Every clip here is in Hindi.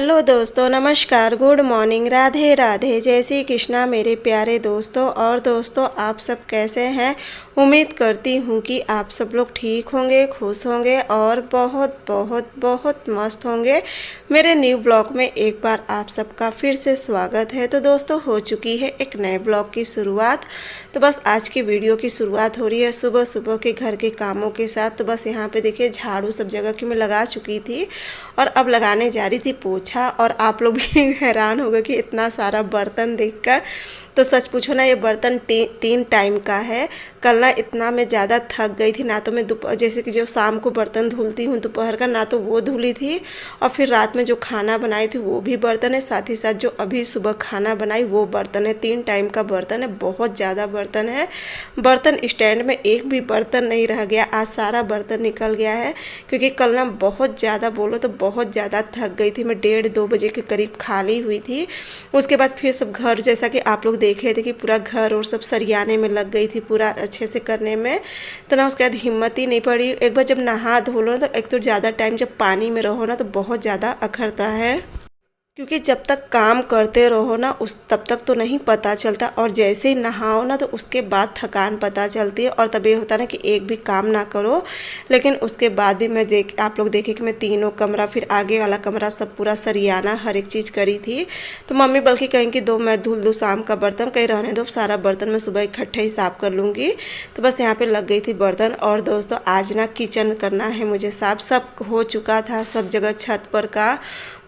हेलो दोस्तों, नमस्कार, गुड मॉर्निंग, राधे राधे, जय श्री कृष्णा मेरे प्यारे दोस्तों। और दोस्तों, आप सब कैसे हैं? उम्मीद करती हूँ कि आप सब लोग ठीक होंगे, खुश होंगे और बहुत बहुत बहुत मस्त होंगे। मेरे न्यू ब्लॉग में एक बार आप सबका फिर से स्वागत है। तो दोस्तों, हो चुकी है एक नए ब्लॉग की शुरुआत। तो बस आज की वीडियो की शुरुआत हो रही है सुबह सुबह के घर के कामों के साथ। तो बस यहाँ पे देखिए, झाड़ू सब जगह की मैं लगा चुकी थी और अब लगाने जा रही थी पोछा। और आप लोग भी हैरान हो गए कि इतना सारा बर्तन देखकर। तो सच पूछो ना, ये बर्तन 3 टाइम का है। कल ना इतना मैं ज़्यादा थक गई थी, ना तो मैं दोपहर जैसे कि जो शाम को बर्तन धुलती हूँ दोपहर का, ना तो वो धुली थी। और फिर रात में जो खाना बनाई थी वो भी बर्तन है, साथ ही साथ जो अभी सुबह खाना बनाई वो बर्तन है। 3 टाइम का बर्तन है, बहुत ज़्यादा बर्तन है। बर्तन स्टैंड में एक भी बर्तन नहीं रह गया, आज सारा बर्तन निकल गया है। क्योंकि कल ना बहुत ज़्यादा, बोलो तो बहुत ज़्यादा थक गई थी मैं। 1:30-2 बजे के करीब खाली हुई थी। उसके बाद फिर सब घर, जैसा कि आप लोग देखे थे कि पूरा घर और सब सरियाने में लग गई थी, पूरा अच्छे से करने में। तो ना उसके बाद हिम्मत ही नहीं पड़ी। एक बार जब नहा धो लो ना, तो एक तो ज़्यादा टाइम जब पानी में रहो ना तो बहुत ज़्यादा अखरता है। क्योंकि जब तक काम करते रहो ना उस तब तक तो नहीं पता चलता, और जैसे ही नहाओ ना तो उसके बाद थकान पता चलती है। और तब ये होता है ना कि एक भी काम ना करो। लेकिन उसके बाद भी आप लोग देखे कि मैं तीनों कमरा, फिर आगे वाला कमरा सब पूरा सरियाना हर एक चीज़ करी थी। तो मम्मी बल्कि कहें कि दो मैं धुल दूँ शाम का बर्तन, कहीं रहने दो, सारा बर्तन मैं सुबह इकट्ठे ही साफ़ कर लूँगी। तो बस यहाँ पर लग गई थी बर्तन। और दोस्तों, आज ना किचन करना है मुझे साफ। सब हो चुका था, सब जगह छत पर का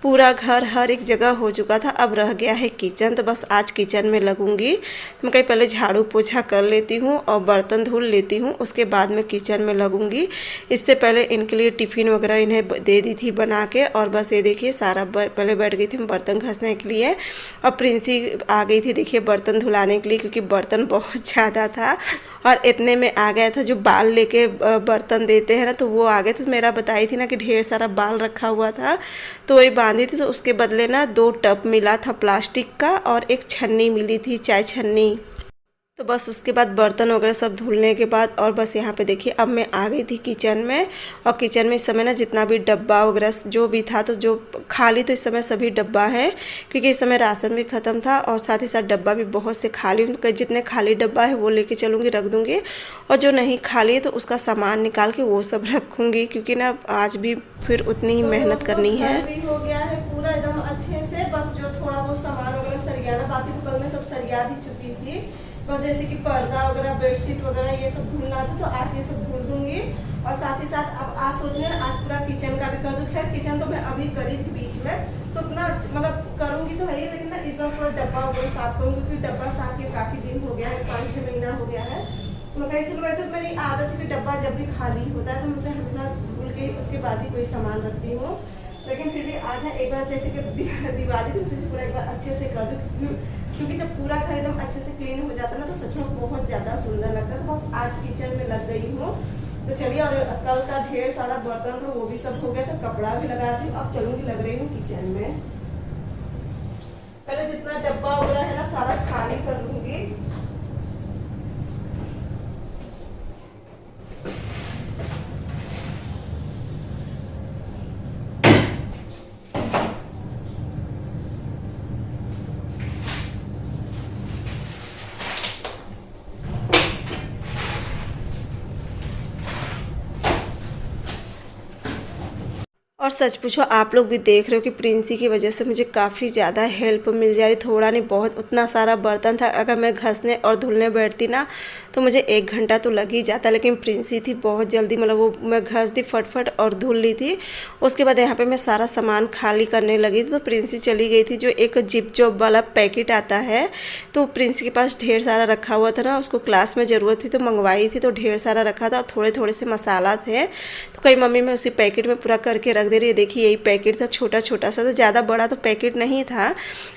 पूरा घर हर एक जगह हो चुका था। अब रह गया है किचन। तो बस आज किचन में लगूंगी। तो मैं कहीं पहले झाड़ू पोछा कर लेती हूँ और बर्तन धुल लेती हूँ, उसके बाद में किचन में लगूंगी। इससे पहले इनके लिए टिफ़िन वगैरह इन्हें दे दी थी बना के। और बस ये देखिए, सारा पहले बैठ गई थी बर्तन घसने के लिए। और प्रिंसी आ गई थी देखिए बर्तन धुलाने के लिए, क्योंकि बर्तन बहुत ज़्यादा था। और इतने में आ गया था जो बाल लेके बर्तन देते हैं ना, तो वो आ गए। तो मेरा बताई थी ना कि ढेर सारा बाल रखा हुआ था, तो वही बांधी थी। तो उसके बदले ना 2 टब मिला था प्लास्टिक का और एक छन्नी मिली थी, चाय छन्नी। तो बस उसके बाद बर्तन वगैरह सब धुलने के बाद, और बस यहाँ पे देखिए अब मैं आ गई थी किचन में। और किचन में इस समय ना जितना भी डब्बा वगैरह जो भी था, तो जो खाली, तो इस समय सभी डब्बा हैं। क्योंकि इस समय राशन भी ख़त्म था और साथ ही साथ डब्बा भी बहुत से खाली। जितने खाली डब्बा है वो लेके चलूँगी, रख दूँगी। और जो नहीं खाली है तो उसका सामान निकाल के वो सब रखूँगी, क्योंकि ना आज भी फिर उतनी ही मेहनत करनी है। हो गया है पूरा एकदम अच्छे से। बस जो थोड़ा बहुत सामान वगैरह सरियाना बाकी, तो कल मैं सब सरिया भी चुकी थी। बस जैसे कि पर्दा वगैरह, बेडशीट वगैरह ये सब धुलना था, तो आज ये सब धुल दूंगी। और साथ ही साथ अब आज सोच रहे हैं आज पूरा किचन का भी कर दूँ। खैर किचन तो मैं अभी करी थी बीच में, तो उतना मतलब करूँगी तो है ही, लेकिन ना इस बार थोड़ा डब्बा वगैरह साफ करूँगी, क्योंकि डब्बा साफ किए काफ़ी दिन हो गया है, 5-6 महीना हो गया है। तो मैं कहीं चलो, वैसे तो मेरी आदत है कि डब्बा जब भी खाली होता है तो मैं उसे हमेशा धुल के उसके बाद ही कोई सामान रखती हूँ। लेकिन फिर भी आज है एक बार जैसे कि दिवाली थी, उसे पूरा एक बार अच्छे से कर दूँ। क्योंकि जब पूरा घर एकदम अच्छे से क्लीन हो जाता है ना, तो सच में बहुत ज़्यादा सुंदर लगता है। तो बस आज किचन में लग गई हूँ। तो चलिए, और कल का ढेर सारा बर्तन था वो भी सब हो गया था, कपड़ा भी लगा दी। अब चलूँगी, लग रही हूँ किचन में। पहले जितना डब्बा वगैरह है ना सारा खाली कर लूँगी। और सच पूछो, आप लोग भी देख रहे हो कि प्रिंसी की वजह से मुझे काफ़ी ज़्यादा हेल्प मिल जा रही। थोड़ा नहीं बहुत, उतना सारा बर्तन था। अगर मैं घसने और धुलने बैठती ना तो मुझे 1 घंटा तो लग ही जाता। लेकिन प्रिंसी थी बहुत जल्दी, मतलब वो मैं घस दी फटफट और धुल ली थी। उसके बाद यहाँ पे मैं सारा सामान खाली करने लगी थी। तो प्रिंसी चली गई थी। जो एक जिप जॉब वाला पैकेट आता है, तो प्रिंसी के पास ढेर सारा रखा हुआ था ना, उसको क्लास में ज़रूरत थी तो मंगवाई थी। तो ढेर सारा रखा था और थोड़े थोड़े से मसाला थे। तो कई मम्मी मैं उसी पैकेट में पूरा करके रख दे रही है। देखिए यही पैकेट था, छोटा छोटा सा था, ज़्यादा बड़ा तो पैकेट नहीं था।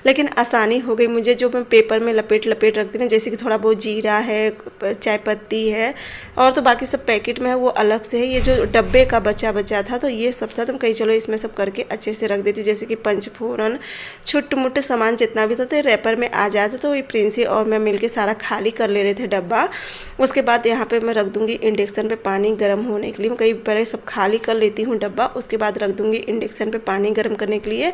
लेकिन आसानी हो गई मुझे, जो मैं पेपर में लपेट लपेट रखती ना, जैसे कि थोड़ा बहुत जीरा है, चाय पत्ती है, और तो बाकी सब पैकेट में है वो अलग से है। ये जो डब्बे का बचा बचा था तो ये सब था, तो कहीं चलो इसमें सब करके अच्छे से रख देती, जैसे कि पंचफोरन छोटे मोटे सामान जितना भी था तो रैपर में आ जाता। तो ये प्रिंसी और मैं मिलके सारा खाली कर ले रहे थे डब्बा। उसके बाद यहाँ पे मैं रख दूँगी इंडक्शन पे पानी गर्म होने के लिए। मैं कहीं पहले सब खाली कर लेती हूँ डब्बा, उसके बाद रख दूँगी इंडक्शन पे पानी गर्म करने के लिए,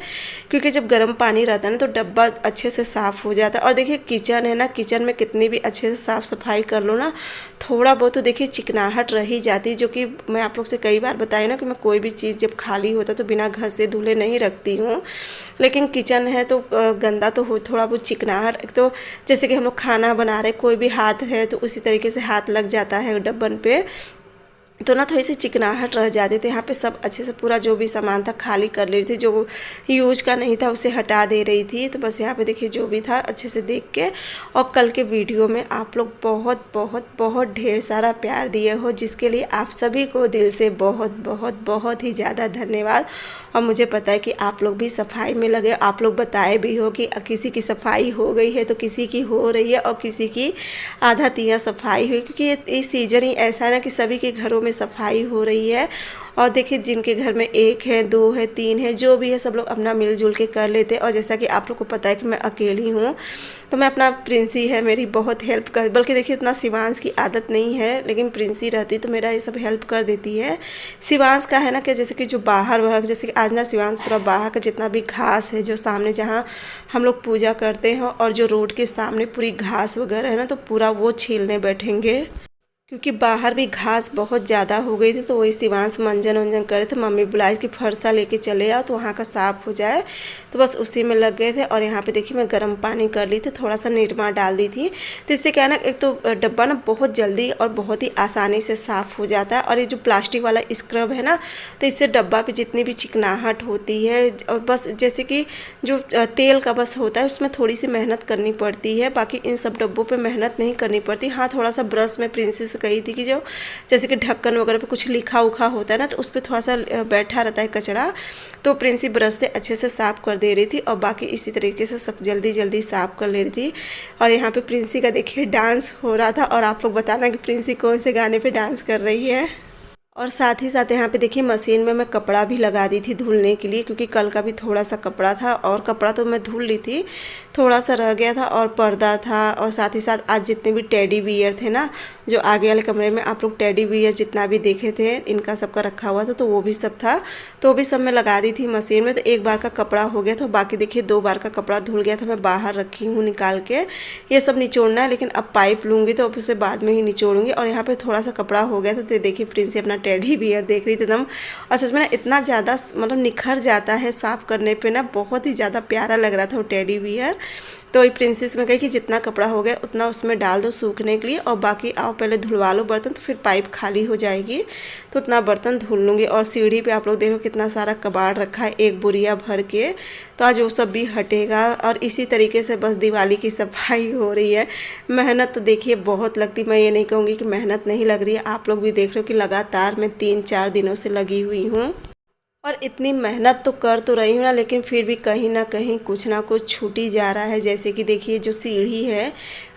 क्योंकि जब गर्म पानी रहता है ना तो डब्बा अच्छे से साफ़ हो जाता है। और देखिए किचन है ना, किचन में कितनी भी अच्छे से साफ़ सफाई कर लो ना, थोड़ा बहुत तो देखिए चिकनाहट रह ही जाती है, जो कि मैं आप लोग से कई बार बताई ना कि मैं कोई भी चीज़ जब खाली होता तो बिना घसे धुले नहीं रखती हूँ। लेकिन किचन है तो गंदा तो हो, थोड़ा बहुत चिकनाहट, एक तो जैसे कि हम लोग खाना बना रहे कोई भी हाथ है तो उसी तरीके से हाथ लग जाता है डब्बन पे, तो ना थोड़ी सी चिकनाहट रह जाती। तो यहाँ पे सब अच्छे से पूरा जो भी सामान था खाली कर ले रही थी, जो यूज का नहीं था उसे हटा दे रही थी। तो बस यहाँ पे देखिए जो भी था अच्छे से देख के, और कल के वीडियो में आप लोग बहुत बहुत बहुत ढेर सारा प्यार दिए हो, जिसके लिए आप सभी को दिल से बहुत बहुत बहुत ही ज़्यादा धन्यवाद। और मुझे पता है कि आप लोग भी सफाई में लगे, आप लोग बताए भी हो कि किसी की सफाई हो गई है तो किसी की हो रही है, और किसी की आधा तिया सफाई हुई, क्योंकि ये सीजन ही ऐसा है ना कि सभी के घरों में सफाई हो रही है। और देखिए जिनके घर में 1 है 2 है 3 है जो भी है सब लोग अपना मिलजुल के कर लेते हैं। और जैसा कि आप लोग को पता है कि मैं अकेली हूँ, तो मैं अपना प्रिंसी है मेरी बहुत हेल्प कर, बल्कि देखिए उतना शिवांश की आदत नहीं है, लेकिन प्रिंसी रहती तो मेरा ये सब हेल्प कर देती है। शिवांश का है ना कि जैसे कि जो बाहर वह, जैसे कि आज ना शिवांश पूरा बाहर का जितना भी घास है जो सामने जहाँ हम लोग पूजा करते हैं और जो रोड के सामने पूरी घास वगैरह है ना, तो पूरा वो छीलने बैठेंगे, क्योंकि बाहर भी घास बहुत ज़्यादा हो गई थी। तो वही शिवांश मंजन वंजन करे थे, मम्मी बुलाई कि फरसा लेके चले आओ तो वहाँ का साफ़ हो जाए, तो बस उसी में लग गए थे। और यहाँ पे देखिए मैं गर्म पानी कर ली थी, थोड़ा सा निरमा डाल दी थी, तो इससे क्या है ना, एक तो डब्बा ना बहुत जल्दी और बहुत ही आसानी से साफ़ हो जाता है। और ये जो प्लास्टिक वाला स्क्रब है ना, तो इससे डब्बा पे जितनी भी चिकनाहट होती है, और बस जैसे कि जो तेल का बस होता है उसमें थोड़ी सी मेहनत करनी पड़ती है, बाकी इन सब डब्बों पर मेहनत नहीं करनी पड़ती। हाँ थोड़ा सा ब्रश में प्रिंसेस कही थी कि जो जैसे कि ढक्कन वगैरह पे कुछ लिखा उखा होता है ना, तो उस पर थोड़ा सा बैठा रहता है कचरा, तो प्रिंसी ब्रश से अच्छे से साफ़ कर दे रही थी, और बाकी इसी तरीके से सब जल्दी जल्दी साफ़ कर ले रही थी। और यहाँ पे प्रिंसी का देखिए डांस हो रहा था, और आप लोग बताना कि प्रिंसी कौन से गाने पे डांस कर रही है। और साथ ही साथ यहाँ पे देखिए मशीन में मैं कपड़ा भी लगा दी थी धुलने के लिए, क्योंकि कल का भी थोड़ा सा कपड़ा था, और कपड़ा तो मैं धुल ली थी, थोड़ा सा रह गया था, और पर्दा था, और साथ ही साथ आज जितने भी टेडी बियर थे ना, जो आगे वाले कमरे में आप लोग टेडी बियर जितना भी देखे थे इनका सबका रखा हुआ था, तो वो भी सब था, तो वो भी सब मैं लगा दी थी मशीन में। तो एक बार का कपड़ा हो गया था, बाकी देखिए 2 बार का कपड़ा धुल गया था, मैं बाहर रखी हूँ निकाल के। ये सब निचोड़ना है, लेकिन अब पाइप लूँगी तो अब उसे बाद में ही निचोड़ूंगी। और यहाँ पर थोड़ा सा कपड़ा हो गया था, तो देखिए प्रिंसी अपना टेडी बियर देख रही थी एकदम, और सच में ना इतना ज़्यादा मतलब निखर जाता है साफ़ करने पे ना, बहुत ही ज़्यादा प्यारा लग रहा था वो टेडी बियर। तो ये प्रिंसेस में कही कि जितना कपड़ा हो गया उतना उसमें डाल दो सूखने के लिए, और बाकी आओ पहले धुलवा लो बर्तन, तो फिर पाइप खाली हो जाएगी, तो उतना बर्तन धुल लूँगी। और सीढ़ी पे आप लोग देखो कितना सारा कबाड़ रखा है, एक बोरिया भर के, तो आज वो सब भी हटेगा। और इसी तरीके से बस दिवाली की सफाई हो रही है। मेहनत तो देखिए बहुत लगती, मैं ये नहीं कहूँगी कि मेहनत नहीं लग रही है, आप लोग भी देख रहे हो कि लगातार मैं 3-4 दिनों से लगी हुई हूँ, और इतनी मेहनत तो कर तो रही हूँ ना, लेकिन फिर भी कहीं ना कहीं कुछ ना कुछ छूट ही जा रहा है। जैसे कि देखिए जो सीढ़ी है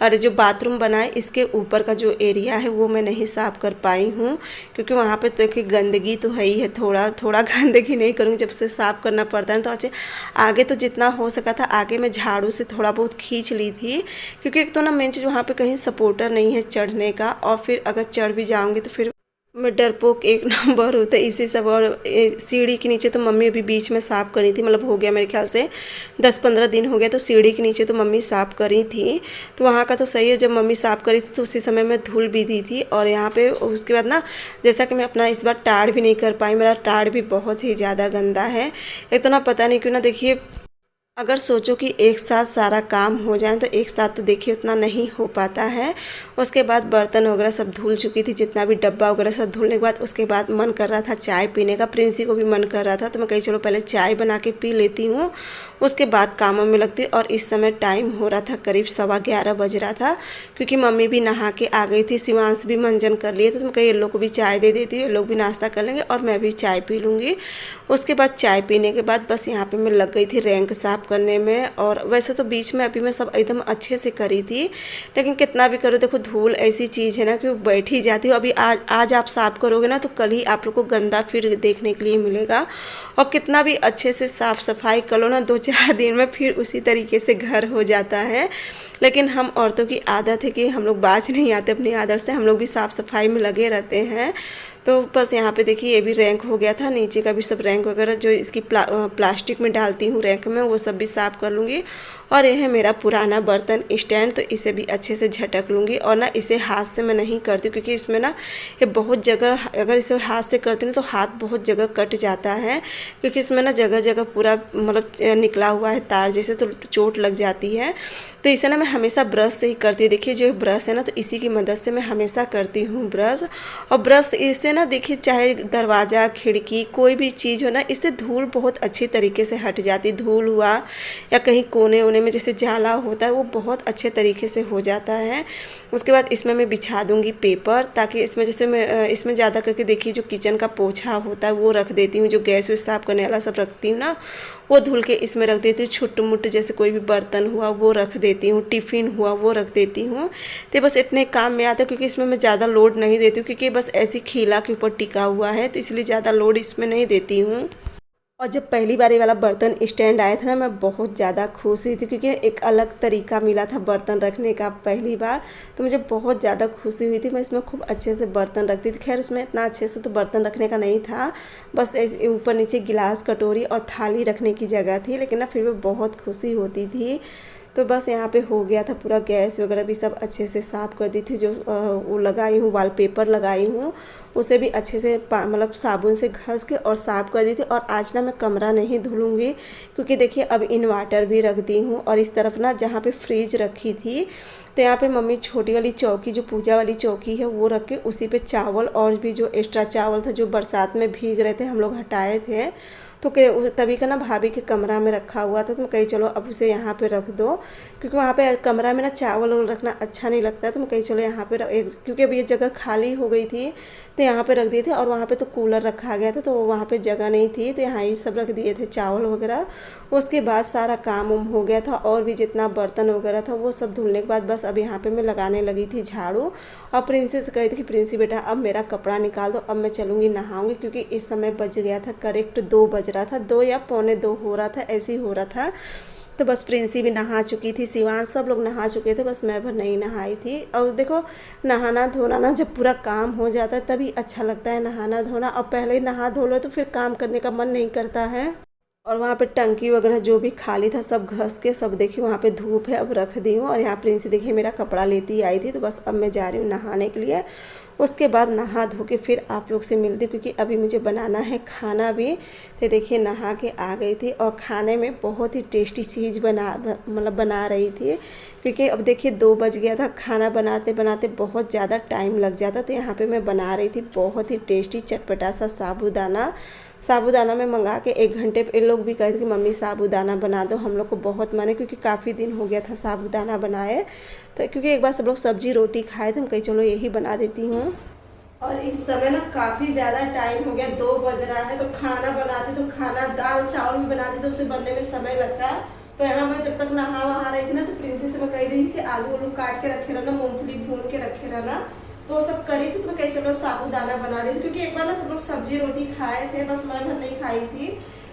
और जो बाथरूम बना है इसके ऊपर का जो एरिया है वो मैं नहीं साफ़ कर पाई हूँ, क्योंकि वहाँ पे तो देखिए गंदगी तो है ही है, थोड़ा थोड़ा गंदगी नहीं करूँगी, जब से साफ़ करना पड़ता है। तो अच्छे आगे तो जितना हो सका था आगे मैं झाड़ू से थोड़ा बहुत खींच ली थी, क्योंकि एक तो ना मेन चीज़ वहाँ पर कहीं सपोर्टर नहीं है चढ़ने का, और फिर अगर चढ़ भी जाऊँगी तो फिर मैं डरपोक 1 नंबर होता है इसी सब। और सीढ़ी के नीचे तो मम्मी अभी बीच में साफ़ करी थी, मतलब हो गया मेरे ख्याल से 10-15 दिन हो गया, तो सीढ़ी के नीचे तो मम्मी साफ़ करी थी, तो वहाँ का तो सही है, जब मम्मी साफ़ करी थी तो उसी समय मैं धुल भी दी थी। और यहाँ पे उसके बाद ना जैसा कि मैं अपना इस बार टाड़ भी नहीं कर पाई, मेरा टाड़ भी बहुत ही ज़्यादा गंदा है। एक तो ना पता नहीं क्यों ना, देखिए अगर सोचो कि एक साथ सारा काम हो जाए तो एक साथ तो देखिए उतना नहीं हो पाता है। उसके बाद बर्तन वगैरह सब धुल चुकी थी, जितना भी डब्बा वगैरह सब धुलने के बाद उसके बाद मन कर रहा था चाय पीने का, प्रिंसी को भी मन कर रहा था, तो मैं कही चलो पहले चाय बना के पी लेती हूँ, उसके बाद कामों में लगती। और इस समय टाइम हो रहा था करीब 11:15 बज रहा था, क्योंकि मम्मी भी नहा के आ गई थी, शिवांश भी मंजन कर लिए थे। तो मैं कहीं ये लोग को भी चाय दे देती हूँ, ये लोग भी नाश्ता कर लेंगे और मैं भी चाय पी लूँगी। उसके बाद चाय पीने के बाद बस यहाँ पे मैं लग गई थी रैंक साफ़ करने में। और वैसे तो बीच में अभी मैं सब एकदम अच्छे से करी थी, लेकिन कितना भी करो देखो धूल ऐसी चीज़ है ना कि वो बैठ ही जाती है। अभी आज आप साफ़ करोगे ना तो कल ही आप लोग को गंदा फिर देखने के लिए मिलेगा। और कितना भी अच्छे से साफ़ सफाई कर लो ना, 2-4 दिन में फिर उसी तरीके से घर हो जाता है। लेकिन हम औरतों की आदत है कि हम लोग बाज नहीं आते अपनी आदत से, हम लोग भी साफ़ सफाई में लगे रहते हैं। तो बस यहाँ पे देखिए ये भी रैंक हो गया था, नीचे का भी सब रैंक वगैरह जो इसकी प्लास्टिक में डालती हूँ रैंक में, वो सब भी साफ़ कर लूँगी। और यह है मेरा पुराना बर्तन स्टैंड, तो इसे भी अच्छे से झटक लूँगी। और ना इसे हाथ से मैं नहीं करती, क्योंकि इसमें ना ये बहुत जगह, अगर इसे हाथ से करती हूँ तो हाथ बहुत जगह कट जाता है, क्योंकि इसमें ना जगह जगह पूरा मतलब निकला हुआ है तार जैसे, तो चोट लग जाती है। तो इसे ना मैं हमेशा ब्रश से ही करती हूँ। देखिए जो ब्रश है ना, तो इसी की मदद से मैं हमेशा करती हूँ ब्रश। और ब्रश इससे ना देखिए चाहे दरवाज़ा खिड़की कोई भी चीज़ हो ना, इससे धूल बहुत अच्छी तरीके से हट जाती। धूल हुआ या कहीं कोने वोने में जैसे जाला होता है, वो बहुत अच्छे तरीके से हो जाता है। उसके बाद इसमें मैं बिछा दूंगी पेपर, ताकि इसमें जैसे मैं इसमें ज़्यादा करके देखिए जो किचन का पोछा होता है वो रख देती हूँ, जो गैस वैस साफ़ करने वाला सब रखती हूँ ना, वो धुल के इसमें रख देती हूँ। छुट मुट जैसे कोई भी बर्तन हुआ वो रख देती हूँ, टिफ़िन हुआ वो रख देती हूँ। तो बस इतने काम में आता है, क्योंकि इसमें मैं ज़्यादा लोड नहीं देती हूँ, क्योंकि बस ऐसी खीला के ऊपर टिका हुआ है, तो इसलिए ज़्यादा लोड इसमें नहीं देती हूँ। और जब पहली बार ये वाला बर्तन स्टैंड आया था ना, मैं बहुत ज़्यादा खुश हुई थी, क्योंकि एक अलग तरीका मिला था बर्तन रखने का पहली बार, तो मुझे बहुत ज़्यादा खुशी हुई थी। मैं इसमें खूब अच्छे से बर्तन रखती थी। खैर उसमें इतना अच्छे से तो बर्तन रखने का नहीं था, बस ऊपर नीचे गिलास कटोरी और थाली रखने की जगह थी, लेकिन ना फिर भी बहुत खुशी होती थी। तो बस यहाँ पे हो गया था पूरा, गैस वगैरह भी सब अच्छे से साफ़ कर दी थी। जो वो लगाई हूँ वॉलपेपर लगाई हूँ, उसे भी अच्छे से मतलब साबुन से घस के और साफ़ कर दी थी। और आज ना मैं कमरा नहीं धुलूँगी, क्योंकि देखिए अब इन्वर्टर भी रख दी हूँ। और इस तरफ ना जहाँ पे फ्रिज रखी थी, तो यहाँ पे मम्मी छोटी वाली चौकी, जो पूजा वाली चौकी है, वो रख के उसी पे चावल और भी जो एक्स्ट्रा चावल था जो बरसात में भीग रहे थे, हम लोग हटाए थे, तो तभी का ना भाभी के कमरा में रखा हुआ था। तो मैं कही चलो अब उसे यहाँ पे रख दो, क्योंकि वहाँ पे कमरा में ना चावल रखना अच्छा नहीं लगता है। तो मैं कही चलो यहाँ पे क्योंकि अब ये जगह खाली हो गई थी, तो यहाँ पे रख दिए थे। और वहाँ पे तो कूलर रखा गया था, तो वहाँ पे जगह नहीं थी, तो यहाँ ही सब रख दिए थे चावल वगैरह। उसके बाद सारा काम उम हो गया था, और भी जितना बर्तन वगैरह था वो सब धुलने के बाद बस अब यहाँ पे मैं लगाने लगी थी झाड़ू। और प्रिंसी से कही थी कि प्रिंसी बेटा अब मेरा कपड़ा निकाल दो, अब मैं चलूँगी नहाऊँगी, क्योंकि इस समय बज गया था करेक्ट 2 बज रहा था, 2 या पौने 2 हो रहा था, ऐसे ही हो रहा था। तो बस प्रिंसी भी नहा चुकी थी, शिवांश सब लोग नहा चुके थे, बस मैं भर नहीं नहाई थी। और देखो नहाना धोना ना जब पूरा काम हो जाता है तभी अच्छा लगता है नहाना धोना, और पहले ही नहा धो लो तो फिर काम करने का मन नहीं करता है। और वहाँ पे टंकी वगैरह जो भी खाली था सब घस के सब देखिए वहाँ पे धूप है अब रख दी हूँ। और यहाँ प्रिंसी देखिए मेरा कपड़ा लेती आई थी, तो बस अब मैं जा रही हूँ नहाने के लिए। उसके बाद नहा धो के फिर आप लोग से मिलती हूँ, क्योंकि अभी मुझे बनाना है खाना भी। तो देखिए नहा के आ गई थी, और खाने में बहुत ही टेस्टी चीज़ बना रही थी, क्योंकि अब देखिए 2 बज गया था, खाना बनाते बनाते बहुत ज़्यादा टाइम लग जाता। तो यहाँ पे मैं बना रही थी बहुत ही टेस्टी चटपटा सा साबूदाना में मंगा के 1 घंटे पे। लोग भी कहते कि मम्मी साबूदाना बना दो, हम लोग को बहुत मन है, क्योंकि काफ़ी दिन हो गया था साबूदाना बनाए। तो क्योंकि एक बार सब लोग सब्जी रोटी खाए थे, हम कहीं चलो यही बना देती हूँ। और इस समय ना काफ़ी ज़्यादा टाइम हो गया, 2 बज रहा है, तो खाना बनाती तो खाना दाल चावल भी बनाती तो उसे बनने में समय लगता। तो यहाँ मैं जब तक नहा वहा रही थी ना, तो प्रिंसेस से मैं कही रही थी कि आलू काट के रखे रहना, मूंगफली भून के रखे रहना, तो वो सब करी थी। तो मैं कही चलो साबूदाना बना देती, क्योंकि एक बार ना सब लोग सब्जी रोटी खाए थे, बस मैं भर नहीं खाई थी।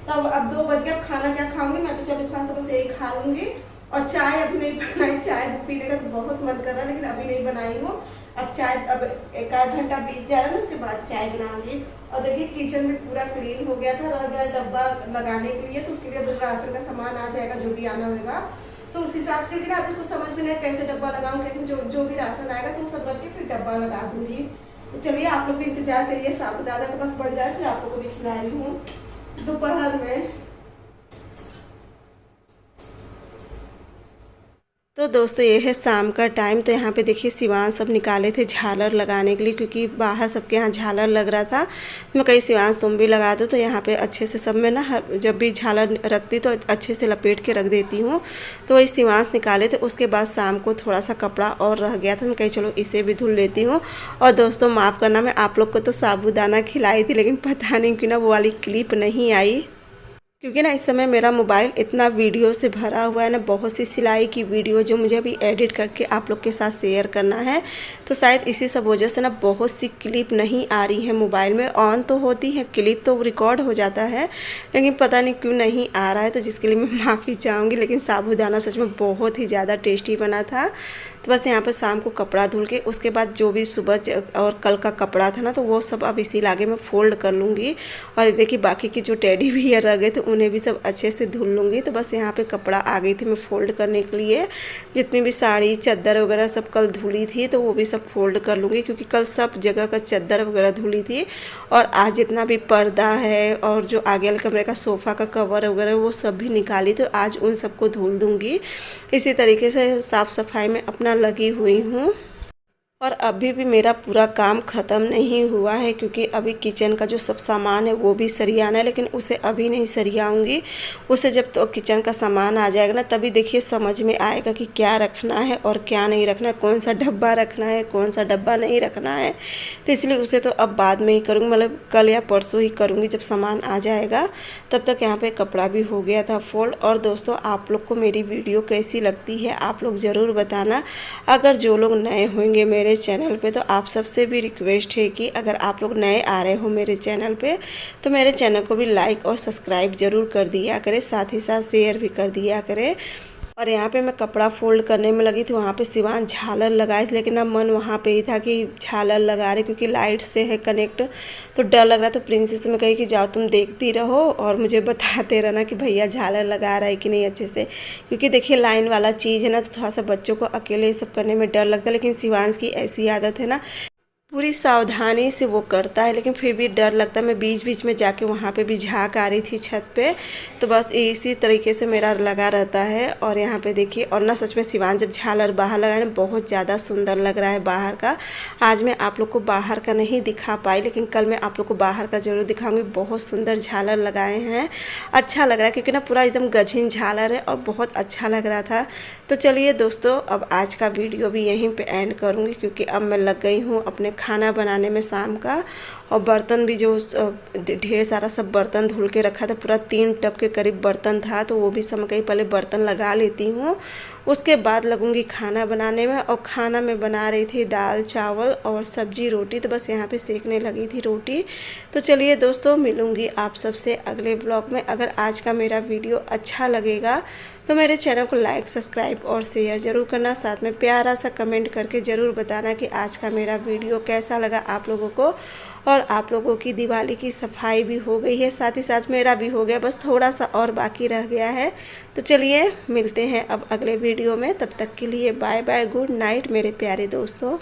तो अब 2 बज गया, अब खाना क्या खाऊंगी मैं, तो चलो थोड़ा सा बस यही खा लूँगी। और चाय अभी नहीं बनाई, चाय पीने का तो बहुत मन कर रहा है, लेकिन अभी नहीं बनाई हूँ। अब चाय अब 1-8 घंटा बीत जा रहा है ना, उसके बाद चाय बनाऊंगी। और देखिए किचन में पूरा क्लीन हो गया था, रह गया डब्बा लगाने के लिए, तो उसके लिए अब राशन का सामान आ जाएगा जो भी आना होगा, तो उस हिसाब से ना अभी कुछ समझ में नहीं कैसे डब्बा लगाऊं, कैसे जो भी राशन आएगा तो सब रख के फिर डब्बा लगा दूंगी। तो चलिए आप लोग भी इंतजार करिए, साबूदाना के पास बन जाए फिर आप लोग को भी खिला रही हूँ दोपहर में। तो तो दोस्तों ये है शाम का टाइम। तो यहाँ पे देखिए शिवांश सब निकाले थे झालर लगाने के लिए, क्योंकि बाहर सबके यहाँ झालर लग रहा था। मैं कहीं शिवांश तुम भी लगा दो। तो यहाँ पे अच्छे से सब में ना जब भी झालर रखती तो अच्छे से लपेट के रख देती हूँ। तो वही शिवांश निकाले थे। उसके बाद शाम को थोड़ा सा कपड़ा और रह गया था, मैं कहीं चलो इसे भी धुल लेती हूँ। और दोस्तों माफ़ करना, मैं आप लोग को तो साबूदाना खिलाई थी, लेकिन पता नहीं क्यों ना वो वाली क्लिप नहीं आई, क्योंकि ना इस समय मेरा मोबाइल इतना वीडियो से भरा हुआ है ना, बहुत सी सिलाई की वीडियो जो मुझे अभी एडिट करके आप लोग के साथ शेयर करना है। तो शायद इसी सब वजह से ना बहुत सी क्लिप नहीं आ रही है मोबाइल में। ऑन तो होती है क्लिप, तो रिकॉर्ड हो जाता है, लेकिन पता नहीं क्यों नहीं आ रहा है। तो जिसके लिए मैं माफ़ी चाहूँगी। लेकिन साबूदाना सच में बहुत ही ज़्यादा टेस्टी बना था। तो बस यहाँ पर शाम को कपड़ा धुल के उसके बाद जो भी सुबह और कल का कपड़ा था ना, तो वो सब अब इसी लागे में फ़ोल्ड कर लूँगी। और देखिए बाकी के जो टेडी बियर रह गए थे उन्हें भी सब अच्छे से धुल लूँगी। तो बस यहाँ पे कपड़ा आ गई थी मैं फ़ोल्ड करने के लिए। जितनी भी साड़ी चादर वगैरह सब कल धुली थी, तो वो भी सब फ़ोल्ड कर लूँगी, क्योंकि कल सब जगह का चादर वगैरह धुली थी। और आज जितना भी पर्दा है और जो आगे वाले कमरे का सोफ़ा का कवर वगैरह वो सब भी निकाली, तो आज उन सबको धुल दूँगी। इसी तरीके से साफ़ सफाई में अपना लगी हुई हूँ। और अभी भी मेरा पूरा काम ख़त्म नहीं हुआ है, क्योंकि अभी किचन का जो सब सामान है वो भी सरियाना है, लेकिन उसे अभी नहीं सरियाऊंगी। उसे जब तो किचन का सामान आ जाएगा ना, तभी देखिए समझ में आएगा कि क्या रखना है और क्या नहीं रखना है, कौन सा डब्बा रखना है, कौन सा डब्बा नहीं रखना है। तो इसलिए उसे तो अब बाद में ही करूँगी, मतलब कल या परसों ही करूँगी जब सामान आ जाएगा। तब तक यहाँ पर कपड़ा भी हो गया था फोल्ड। और दोस्तों आप लोग को मेरी वीडियो कैसी लगती है आप लोग ज़रूर बताना। अगर जो लोग नए होंगे मेरे चैनल पे, तो आप सबसे भी रिक्वेस्ट है कि अगर आप लोग नए आ रहे हो मेरे चैनल पे, तो मेरे चैनल को भी लाइक और सब्सक्राइब ज़रूर कर दिया करें, साथ ही साथ शेयर भी कर दिया करें। और यहाँ पे मैं कपड़ा फोल्ड करने में लगी थी, वहाँ पे शिवांश झालर लगाए थे, लेकिन अब मन वहाँ पे ही था कि झालर लगा रहे, क्योंकि लाइट से है कनेक्ट, तो डर लग रहा। तो प्रिंसेस में कही कि जाओ तुम देखती रहो और मुझे बताते रहना कि भैया झालर लगा रहा है कि नहीं अच्छे से, क्योंकि देखिए लाइन वाला चीज़ है ना, तो थोड़ा सा बच्चों को अकेले सब करने में डर लगता है। लेकिन शिवांश की ऐसी आदत है ना, पूरी सावधानी से वो करता है, लेकिन फिर भी डर लगता है। मैं बीच बीच में जाके वहाँ पे भी झाँक आ रही थी छत पे। तो बस इसी तरीके से मेरा लगा रहता है। और यहाँ पे देखिए, और ना सच में शिवांश जब झालर बाहर लगाए ना, बहुत ज़्यादा सुंदर लग रहा है बाहर का। आज मैं आप लोग को बाहर का नहीं दिखा पाई, लेकिन कल मैं आप लोग को बाहर का ज़रूर दिखाऊँगी। बहुत सुंदर झालर लगाए हैं, अच्छा लग रहा है, क्योंकि ना पूरा एकदम गझीन झालर है और बहुत अच्छा लग रहा था। तो चलिए दोस्तों, अब आज का वीडियो भी यहीं पे एंड करूँगी, क्योंकि अब मैं लग गई हूँ अपने खाना बनाने में शाम का। और बर्तन भी जो ढेर सारा सब बर्तन धुल के रखा था, पूरा 3 टब के करीब बर्तन था, तो वो भी सब कहीं पहले बर्तन लगा लेती हूँ। उसके बाद लगूंगी खाना बनाने में। और खाना में बना रही थी दाल चावल और सब्जी रोटी। तो बस यहाँ पे सेकने लगी थी रोटी। तो चलिए दोस्तों, मिलूँगी आप सबसे अगले ब्लॉग में। अगर आज का मेरा वीडियो अच्छा लगेगा तो मेरे चैनल को लाइक सब्सक्राइब और शेयर ज़रूर करना, साथ में प्यारा सा कमेंट करके ज़रूर बताना कि आज का मेरा वीडियो कैसा लगा आप लोगों को। और आप लोगों की दिवाली की सफाई भी हो गई है, साथ ही साथ मेरा भी हो गया, बस थोड़ा सा और बाकी रह गया है। तो चलिए मिलते हैं अब अगले वीडियो में, तब तक के लिए बाय बाय, गुड नाइट मेरे प्यारे दोस्तों।